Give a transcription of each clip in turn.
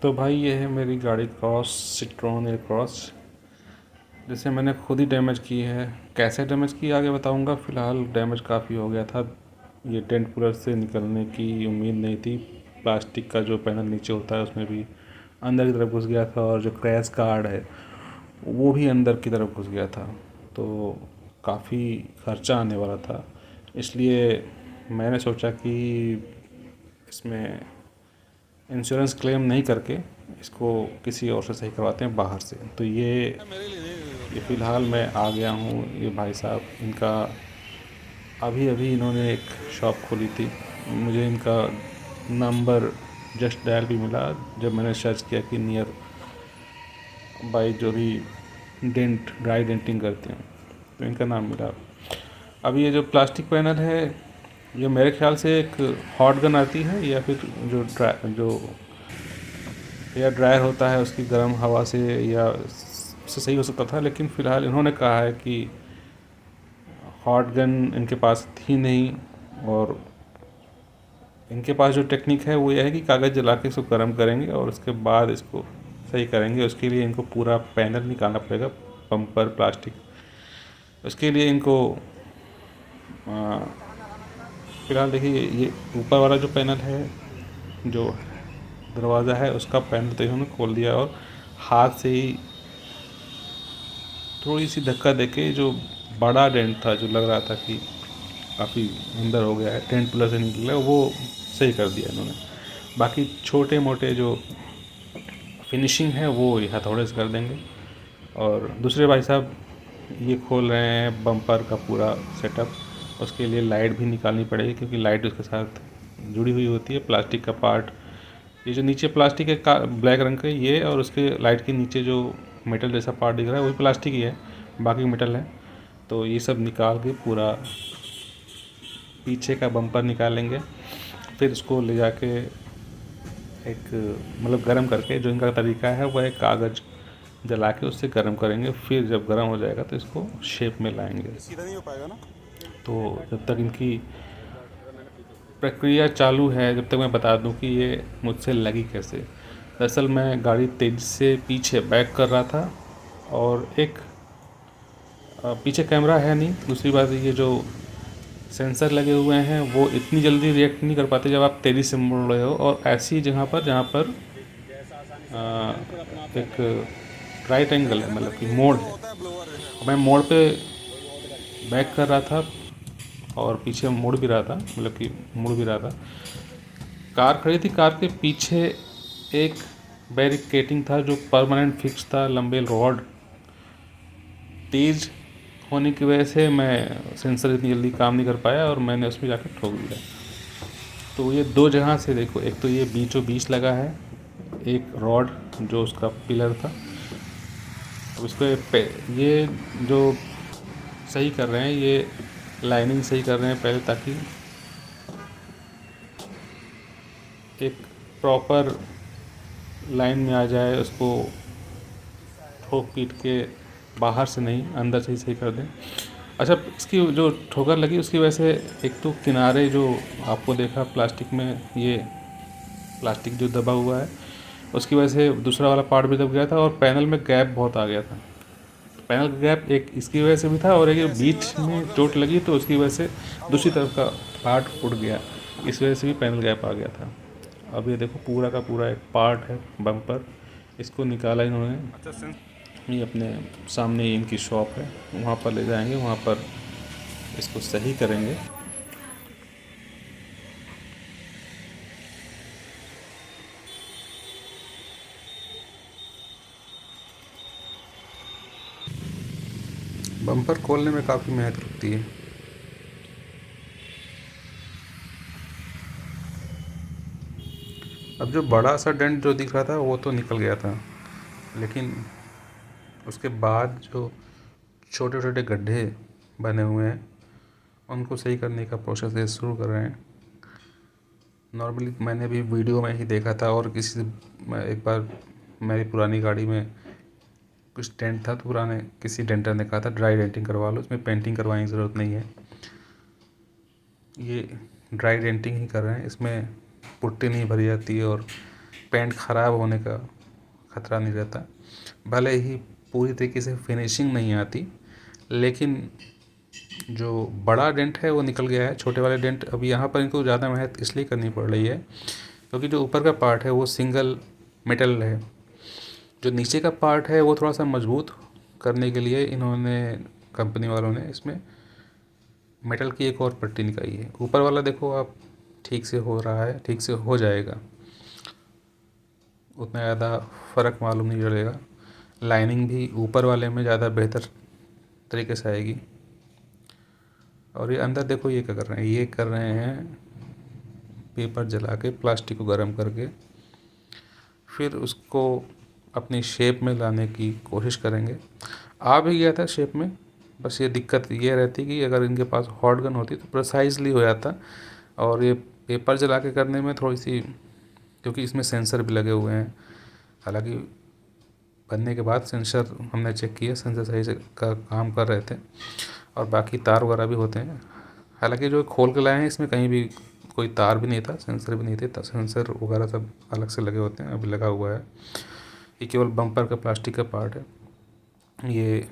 तो भाई ये है मेरी गाड़ी क्रॉस, सिट्रोन एयर क्रॉस, जिसे मैंने खुद ही डैमेज की है। कैसे डैमेज की आगे बताऊंगा। फ़िलहाल डैमेज काफ़ी हो गया था। ये डेंट कूलर से निकलने की उम्मीद नहीं थी। प्लास्टिक का जो पैनल नीचे होता है उसमें भी अंदर की तरफ घुस गया था, और जो क्रैश गार्ड है वो भी अंदर की तरफ घुस गया था। तो काफ़ी खर्चा आने वाला था, इसलिए मैंने सोचा कि इसमें इंश्योरेंस क्लेम नहीं करके इसको किसी और से सही करवाते हैं बाहर से। तो ये फ़िलहाल मैं आ गया हूँ। ये भाई साहब, इनका अभी अभी इन्होंने एक शॉप खोली थी। मुझे इनका नंबर जस्ट डायल भी मिला जब मैंने सर्च किया कि नियर बाई जो भी ड्राई डेंटिंग करते हैं, तो इनका नाम मिला। अब ये जो प्लास्टिक पैनल है, ये मेरे ख्याल से एक हॉट गन आती है, या फिर जो एयर ड्रायर होता है उसकी गर्म हवा से या से सही हो सकता था। लेकिन फ़िलहाल इन्होंने कहा है कि हॉट गन इनके पास थी नहीं, और इनके पास जो टेक्निक है वो ये है कि कागज़ जला के इसको गर्म करेंगे और उसके बाद इसको सही करेंगे। उसके लिए इनको पूरा पैनल निकालना पड़ेगा, बम्पर प्लास्टिक। उसके लिए इनको फ़िलहाल देखिए, ये ऊपर वाला जो पैनल है, जो दरवाज़ा है, उसका पैनल तो इन्होंने खोल दिया, और हाथ से ही थोड़ी सी धक्का देके जो बड़ा डेंट था, जो लग रहा था कि काफ़ी अंदर हो गया है, डेंट प्लस से निकला, वो सही कर दिया इन्होंने। बाकी छोटे मोटे जो फिनिशिंग है वो ये हथौड़े से कर देंगे। और दूसरे भाई साहब ये खोल रहे हैं बम्पर का पूरा सेटअप। उसके लिए लाइट भी निकालनी पड़ेगी, क्योंकि लाइट उसके साथ जुड़ी हुई होती है। प्लास्टिक का पार्ट, ये जो नीचे प्लास्टिक है ब्लैक रंग का, ये और उसके लाइट के नीचे जो मेटल जैसा पार्ट दिख रहा है वही प्लास्टिक ही है, बाकी मेटल है। तो ये सब निकाल के पूरा पीछे का बम्पर निकालेंगे, फिर उसको ले जाके एक मतलब गर्म करके, जो इनका तरीका है वह एक कागज़ जला के उससे गर्म करेंगे। फिर जब गर्म हो जाएगा तो इसको शेप में लाएंगे। सीधा नहीं हो पाएगा ना। तो जब तक इनकी प्रक्रिया चालू है, जब तक मैं बता दूं कि ये मुझसे लगी कैसे। दरअसल मैं गाड़ी तेज़ से पीछे बैक कर रहा था, और एक पीछे कैमरा है नहीं। दूसरी बात ये जो सेंसर लगे हुए हैं वो इतनी जल्दी रिएक्ट नहीं कर पाते जब आप तेज़ी से मुड़ रहे हो, और ऐसी जगह पर जहाँ पर एक राइट एंगल है, मतलब कि मोड़ है। मैं मोड़ पे बैक कर रहा था और पीछे मुड़ भी रहा था, मतलब कि मुड़ भी रहा था। कार खड़ी थी, कार के पीछे एक बैरिकेटिंग था जो परमानेंट फिक्स था, लंबे रॉड। तेज़ होने की वजह से मैं सेंसर इतनी जल्दी काम नहीं कर पाया, और मैंने उसमें जाकर ठोक दिया। तो ये दो जगह से देखो, एक तो ये बीचों बीच लगा है, एक रॉड जो उसका पिलर था, उसके पे ये जो सही कर रहे हैं, ये लाइनिंग सही कर रहे हैं पहले, ताकि एक प्रॉपर लाइन में आ जाए। उसको ठोक पीट के बाहर से नहीं, अंदर से ही सही कर दें। अच्छा, इसकी जो ठोकर लगी उसकी वजह से एक तो किनारे जो आपको देखा प्लास्टिक में, ये प्लास्टिक जो दबा हुआ है उसकी वजह से दूसरा वाला पार्ट भी दब गया था, और पैनल में गैप बहुत आ गया था। पैनल का गैप एक इसकी वजह से भी था, और एक बीच में चोट लगी तो उसकी वजह से दूसरी तरफ का पार्ट फूट गया, इस वजह से भी पैनल गैप आ गया था। अब ये देखो पूरा का पूरा एक पार्ट है बम्पर, इसको निकाला इन्होंने। ये अपने सामने ही इनकी शॉप है, वहाँ पर ले जाएंगे, वहाँ पर इसको सही करेंगे। बम्पर खोलने में काफ़ी मेहनत लगती है। अब जो बड़ा सा डेंट जो दिख रहा था वो तो निकल गया था, लेकिन उसके बाद जो छोटे छोटे गड्ढे बने हुए हैं उनको सही करने का प्रोसेस शुरू कर रहे हैं। नॉर्मली मैंने भी वीडियो में ही देखा था, और किसी से एक बार मेरी पुरानी गाड़ी में कुछ डेंट था, तो पुराने किसी डेंटर ने कहा था ड्राई डेंटिंग करवा लो, इसमें पेंटिंग करवाने की ज़रूरत नहीं है। ये ड्राई डेंटिंग ही कर रहे हैं, इसमें पुट्टी नहीं भरी जाती है और पेंट ख़राब होने का ख़तरा नहीं रहता। भले ही पूरी तरीके से फिनिशिंग नहीं आती, लेकिन जो बड़ा डेंट है वो निकल गया है। छोटे वाले डेंट अभी यहाँ पर इनको ज़्यादा मेहनत इसलिए करनी पड़ रही है क्योंकि जो ऊपर का पार्ट है वो सिंगल मेटल है। जो नीचे का पार्ट है वो थोड़ा सा मजबूत करने के लिए इन्होंने, कंपनी वालों ने, इसमें मेटल की एक और पट्टी निकाली है। ऊपर वाला देखो आप, ठीक से हो रहा है, ठीक से हो जाएगा, उतना ज़्यादा फ़र्क मालूम नहीं चलेगा। लाइनिंग भी ऊपर वाले में ज़्यादा बेहतर तरीके से आएगी। और ये अंदर देखो ये क्या कर रहे हैं, ये कर रहे हैं पेपर जला के, प्लास्टिक को गर्म करके फिर उसको अपनी शेप में लाने की कोशिश करेंगे। आ भी गया था शेप में, बस ये दिक्कत ये रहती कि अगर इनके पास हॉट गन होती तो प्रिसाइजली हो जाता। और ये पेपर जला के करने में थोड़ी सी, क्योंकि इसमें सेंसर भी लगे हुए हैं, हालांकि बनने के बाद सेंसर हमने चेक किया, सेंसर सही से का काम कर रहे थे, और बाकी तार वगैरह भी होते हैं। हालांकि जो खोल के लाए हैं इसमें कहीं भी कोई तार भी नहीं था, सेंसर भी नहीं थे, सेंसर वगैरह सब अलग से लगे होते हैं, अभी लगा हुआ है। ये केवल बम्पर का प्लास्टिक का पार्ट है। ये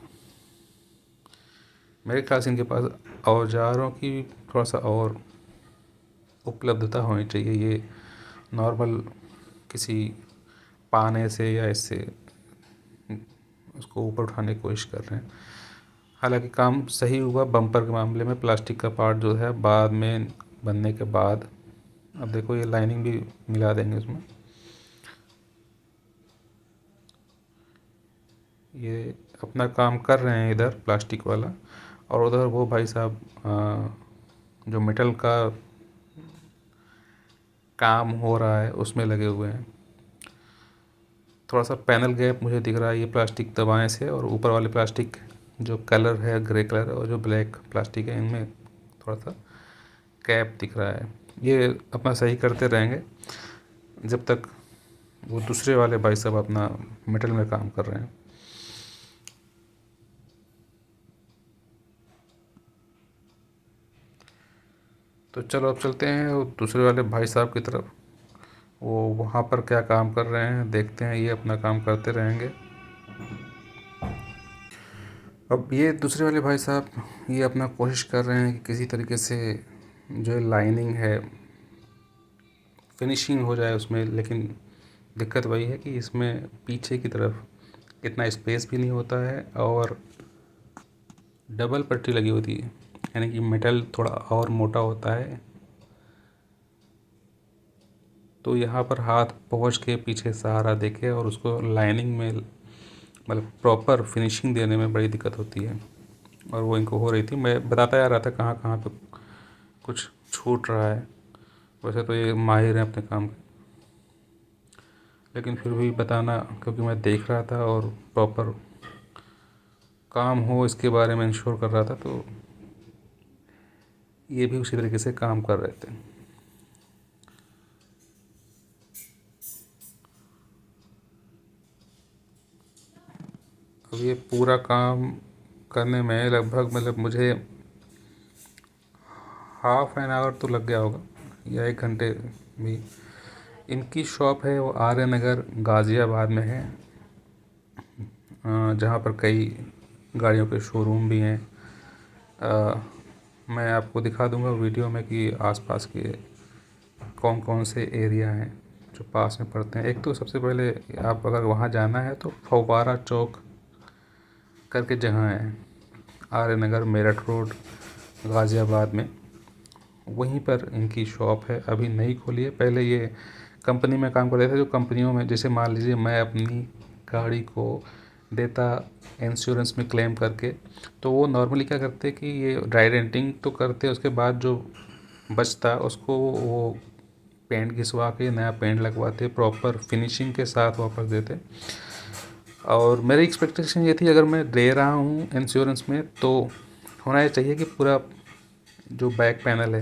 मेरे ख्याल से इनके पास औजारों की थोड़ा सा और उपलब्धता होनी चाहिए। ये नॉर्मल किसी पाने से या इससे उसको ऊपर उठाने की कोशिश कर रहे हैं। हालांकि काम सही हुआ बम्पर के मामले में। प्लास्टिक का पार्ट जो है बाद में बनने के बाद, अब देखो ये लाइनिंग भी मिला देंगे उसमें। ये अपना काम कर रहे हैं इधर प्लास्टिक वाला, और उधर वो भाई साहब जो मेटल का काम हो रहा है उसमें लगे हुए हैं। थोड़ा सा पैनल गैप मुझे दिख रहा है ये प्लास्टिक दबाने से, और ऊपर वाले प्लास्टिक जो कलर है ग्रे कलर और जो ब्लैक प्लास्टिक है इनमें थोड़ा सा गैप दिख रहा है। ये अपना सही करते रहेंगे जब तक वो दूसरे वाले भाई साहब अपना मेटल में काम कर रहे हैं। तो चलो अब चलते हैं वो दूसरे वाले भाई साहब की तरफ। वो वहाँ पर क्या काम कर रहे हैं देखते हैं, ये अपना काम करते रहेंगे। अब ये दूसरे वाले भाई साहब ये अपना कोशिश कर रहे हैं कि किसी तरीके से जो लाइनिंग है फिनिशिंग हो जाए उसमें, लेकिन दिक्कत वही है कि इसमें पीछे की तरफ इतना स्पेस भी नहीं होता है और डबल पट्टी लगी होती है, यानी कि मेटल थोड़ा और मोटा होता है। तो यहाँ पर हाथ पहुँच के पीछे सहारा देके और उसको लाइनिंग में मतलब प्रॉपर फिनिशिंग देने में बड़ी दिक्कत होती है, और वो इनको हो रही थी। मैं बताता जा रहा था कहाँ कहाँ पे कुछ छूट रहा है। वैसे तो ये माहिर हैं अपने काम के, लेकिन फिर भी बताना, क्योंकि मैं देख रहा था और प्रॉपर काम हो इसके बारे में इंश्योर कर रहा था, तो ये भी उसी तरीके से काम कर रहे थे। अब ये पूरा काम करने में लगभग मतलब मुझे हाफ एन आवर तो लग गया होगा या 1 घंटे भी। इनकी शॉप है वो आर्य नगर गाज़ियाबाद में है, जहाँ पर कई गाड़ियों के शोरूम भी हैं। मैं आपको दिखा दूंगा वीडियो में कि आसपास के कौन कौन से एरिया हैं जो पास में पड़ते हैं। एक तो सबसे पहले आप अगर वहाँ जाना है तो फव्वारा चौक करके जगह है, आर्य नगर मेरठ रोड गाज़ियाबाद में, वहीं पर इनकी शॉप है। अभी नई खोली है, पहले ये कंपनी में काम कर रहे थे। जो कंपनियों में जैसे मान लीजिए मैं अपनी गाड़ी को देता इंश्योरेंस में क्लेम करके, तो वो नॉर्मली क्या करते कि ये ड्राई डेंटिंग तो करते, उसके बाद जो बचता उसको वो पेंट घिसवा के नया पेंट लगवाते, प्रॉपर फिनिशिंग के साथ वापस देते। और मेरी एक्सपेक्टेशन ये थी अगर मैं दे रहा हूँ इंश्योरेंस में तो होना ये चाहिए कि पूरा जो बैक पैनल है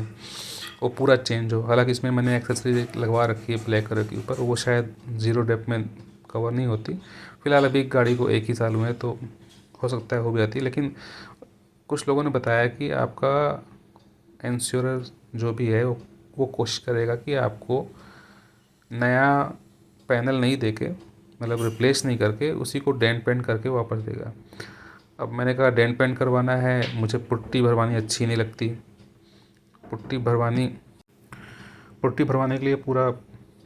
वो पूरा चेंज हो। हालांकि इसमें मैंने एक्सेसरीज लगवा रखी है ब्लैक कलर के ऊपर, वो शायद ज़ीरो डेप में कवर नहीं होती। फ़िलहाल अभी गाड़ी को 1 ही साल हुए हैं तो हो सकता है हो भी जाती, लेकिन कुछ लोगों ने बताया कि आपका इंश्योरेंस जो भी है वो कोशिश करेगा कि आपको नया पैनल नहीं देके, मतलब रिप्लेस नहीं करके, उसी को डेंट पेंट करके वापस देगा। अब मैंने कहा डेंट पेंट करवाना है, मुझे पुट्टी भरवानी अच्छी नहीं लगती। पुट्टी भरवानी पुट्टी भरवाने के लिए पूरा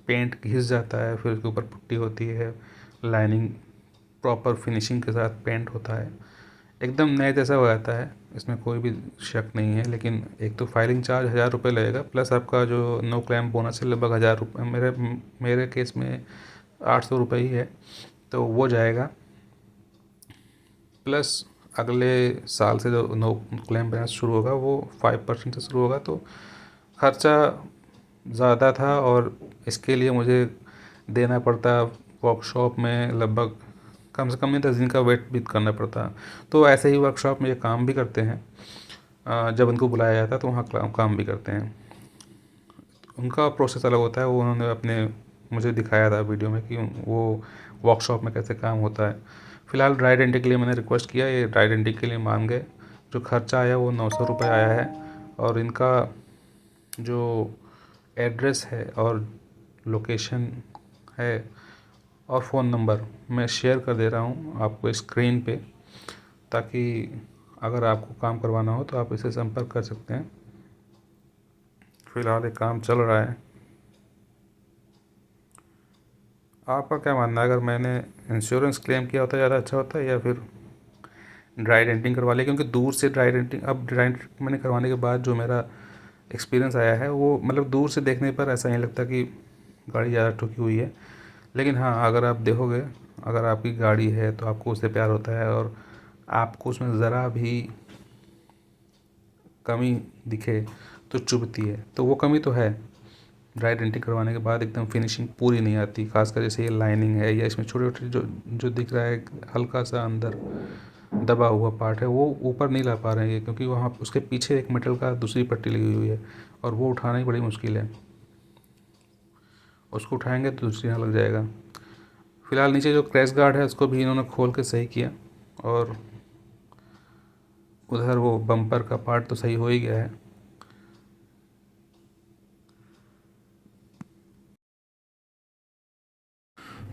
पेंट घिस जाता है, फिर उसके ऊपर पुट्टी होती है, लाइनिंग प्रॉपर फिनिशिंग के साथ पेंट होता है, एकदम नए जैसा हो जाता है, इसमें कोई भी शक नहीं है। लेकिन एक तो फाइलिंग चार्ज 1000 रुपये लगेगा, प्लस आपका जो नो क्लेम बोनस है लगभग 1000 रुपये, मेरे केस में 800 रुपये ही है, तो वो जाएगा। प्लस अगले साल से जो नो क्लेम बोनस शुरू होगा वो 5% से शुरू होगा, तो खर्चा ज़्यादा था और इसके लिए मुझे देना पड़ता वर्कशॉप में लगभग कम से कम नहीं 10 दिन का वेट भी करना पड़ता। तो ऐसे ही वर्कशॉप में ये काम भी करते हैं, जब उनको बुलाया जाता है तो वहाँ काम भी करते हैं। उनका प्रोसेस अलग होता है, वो उन्होंने अपने मुझे दिखाया था वीडियो में कि वो वर्कशॉप में कैसे काम होता है। फ़िलहाल ड्राई डेंटिंग के लिए मैंने रिक्वेस्ट किया, ये ड्राई डेंटिंग के लिए मान गए। जो खर्चा आया वो 900 रुपये आया है, और इनका जो एड्रेस है और लोकेशन है और फ़ोन नंबर मैं शेयर कर दे रहा हूँ आपको स्क्रीन पे, ताकि अगर आपको काम करवाना हो तो आप इसे संपर्क कर सकते हैं। फ़िलहाल ये काम चल रहा है। आपका क्या मानना है, अगर मैंने इंश्योरेंस क्लेम किया होता ज़्यादा अच्छा होता है या फिर ड्राई डेंटिंग करवा लिया? क्योंकि दूर से ड्राई डेंटिंग, अब ड्राई डेंटिंग मैंने करवाने के बाद जो मेरा एक्सपीरियंस आया है वो, मतलब दूर से देखने पर ऐसा नहीं लगता कि गाड़ी ज़्यादा ठुकी हुई है। लेकिन हाँ, अगर आप देखोगे, अगर आपकी गाड़ी है तो आपको उससे प्यार होता है, और आपको उसमें ज़रा भी कमी दिखे तो चुभती है, तो वो कमी तो है। ड्राई डेंटिंग करवाने के बाद एकदम फिनिशिंग पूरी नहीं आती, खासकर जैसे ये लाइनिंग है या इसमें छोटे छोटे जो जो दिख रहा है हल्का सा अंदर दबा हुआ पार्ट है, वो ऊपर नहीं ला पा रहे हैं, क्योंकि वहाँ उसके पीछे एक मेटल का दूसरी पट्टी लगी हुई है, और वो उठाना ही बड़ी मुश्किल है। उसको उठाएंगे तो दूसरी यहाँ लग जाएगा। फ़िलहाल नीचे जो क्रैश गार्ड है उसको भी इन्होंने खोल के सही किया, और उधर वो बम्पर का पार्ट तो सही हो ही गया है।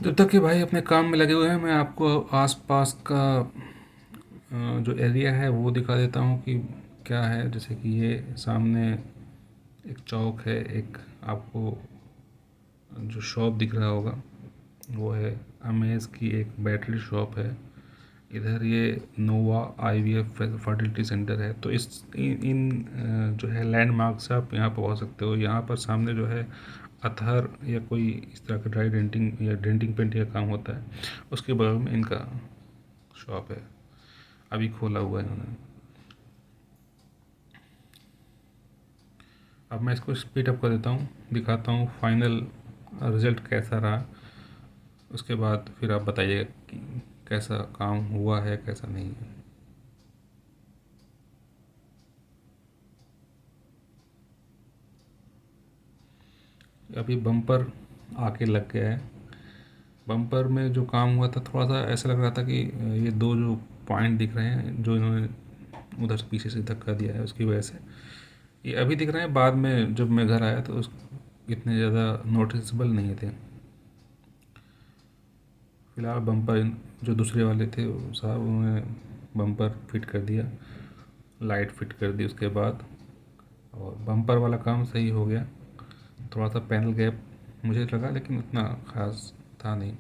जब तक कि भाई अपने काम में लगे हुए हैं, मैं आपको आसपास का जो एरिया है वो दिखा देता हूँ कि क्या है। जैसे कि ये सामने एक चौक है, एक आपको जो शॉप दिख रहा होगा वो है अमेज़ की एक बैटरी शॉप है। इधर ये नोवा आईवीएफ फर्टिलिटी सेंटर है। तो इन जो है लैंडमार्क से आप यहाँ पहुँच सकते हो। यहाँ पर सामने जो है अतहर या कोई इस तरह का ड्राई डेंटिंग या डेंटिंग पेंटिंग का काम होता है, उसके बगल में इनका शॉप है, अभी खोला हुआ है इन्होंने। अब मैं इसको स्पीड अप कर देता हूँ, दिखाता हूँ फाइनल रिज़ल्ट कैसा रहा। उसके बाद फिर आप बताइए कि कैसा काम हुआ है कैसा नहीं है। अभी बम्पर आके लग गया है। बम्पर में जो काम हुआ था थोड़ा सा ऐसा लग रहा था कि ये दो जो पॉइंट दिख रहे हैं जो इन्होंने उधर से पीछे से धक्का दिया है उसकी वजह से ये अभी दिख रहे हैं। बाद में जब मैं घर आया तो उस इतने ज़्यादा नोटिसेबल नहीं थे। फ़िलहाल बम्पर जो दूसरे वाले थे साहब उन्होंने बम्पर फिट कर दिया, लाइट फिट कर दी उसके बाद, और बम्पर वाला काम सही हो गया। थोड़ा सा पैनल गैप मुझे लगा, लेकिन उतना ख़ास था नहीं।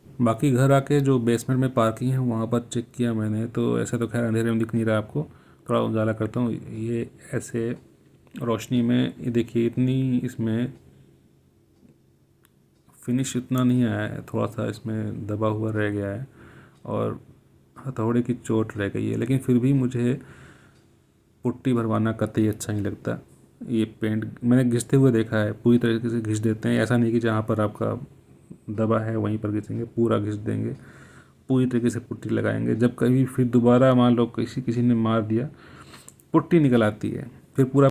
बाकी घर आके जो बेसमेंट में पार्किंग है वहाँ पर चेक किया मैंने, तो ऐसा तो खैर अंधेरे में दिख नहीं रहा आपको, थोड़ा उजाला करता हूँ। ये ऐसे रोशनी में ये देखिए इतनी इसमें फिनिश इतना नहीं आया है, थोड़ा सा इसमें दबा हुआ रह गया है और हथौड़े की चोट रह गई है। लेकिन फिर भी मुझे पुट्टी भरवाना कतई अच्छा नहीं लगता। ये पेंट मैंने घिसते हुए देखा है, पूरी तरीके से घिस देते हैं। ऐसा नहीं कि जहाँ पर आपका दबा है वहीं पर घिसेंगे, पूरा घिस देंगे, पूरी तरीके से पुट्टी लगाएंगे। जब कभी फिर दोबारा मान लो किसी किसी ने मार दिया, पुट्टी निकल आती है फिर पूरा।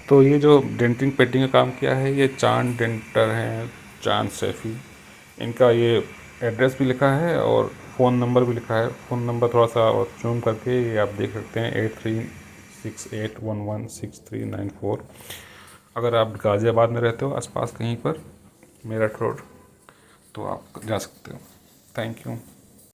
तो ये जो डेंटिंग पेंटिंग का काम किया है, ये चांद डेंटर हैं, चांद सैफ़ी। इनका ये एड्रेस भी लिखा है और फ़ोन नंबर भी लिखा है। फ़ोन नंबर थोड़ा सा और जूम करके ये आप देख सकते हैं, 8368116394। अगर आप गाज़ियाबाद में रहते हो आसपास कहीं पर, मेरठ रोड, तो आप जा सकते हो। Thank you.